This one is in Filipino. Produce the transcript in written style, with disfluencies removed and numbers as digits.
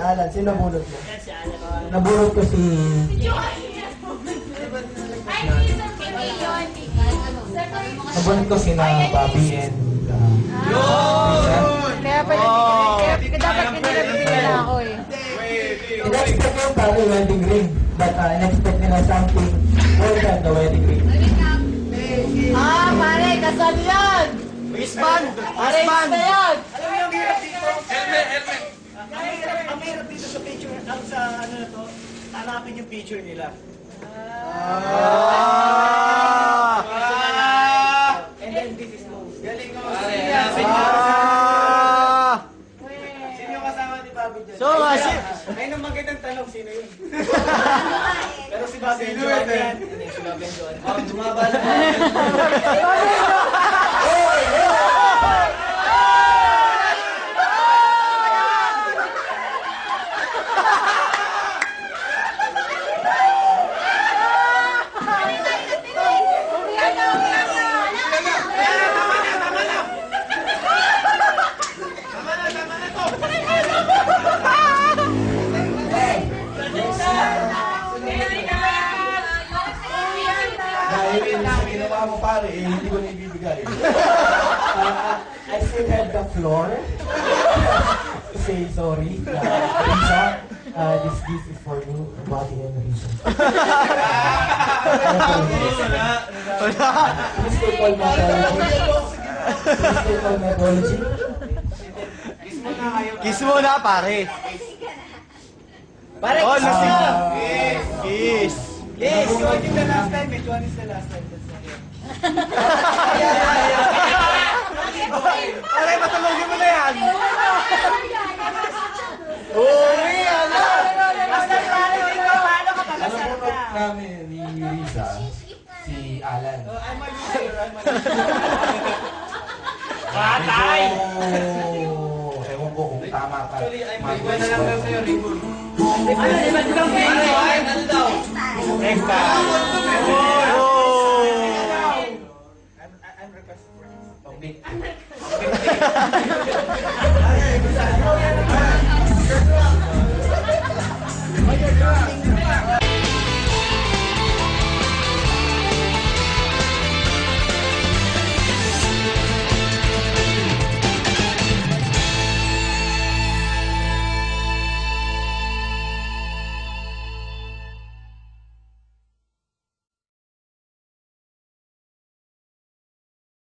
Alan. Sino nabunot mo? Nabunot ko si... Nabunot ko si na Bobby and... Kaya dapat pinilabigyan na ako eh. In-expect yung pari wedding ring. But in-expect nila something more than the wedding ring. Pare, kasal yan! Wisman! Arrange na yan! Alam mo yung hirap dito? Helmet! Ang hirap dito sa picture, sa ano na to, hanapin yung picture nila. And then this is Rose. Galing mo. Sino kasama ni Bobby dyan? So, Ay, nung magandang tanong, sino yun? Pero si Bobby and Joan yan. Si Bobby and Joan. Dumaba na. Dahil sa ginawa mo pare, hindi ko na ibibigay. I still have the floor to say sorry. Risa, this gift is for you, Bobby and Risa. Please take all my apology. Please take all my apology. kiss mo na, pare. Pare, Oh, kiss lasing na! na. Kiss. Yes, what is the last time? Which one is the last time? Pare, matulogin mo na yan. Uy, ano? Nabunot namin ni Risa, si Alan. I'm a loser, I'm a Patay! Ewan ko kung tama ka. Iba na lang daw sa'yo, Ringo. Ano daw? Next time. I'm requesting for this. Okay.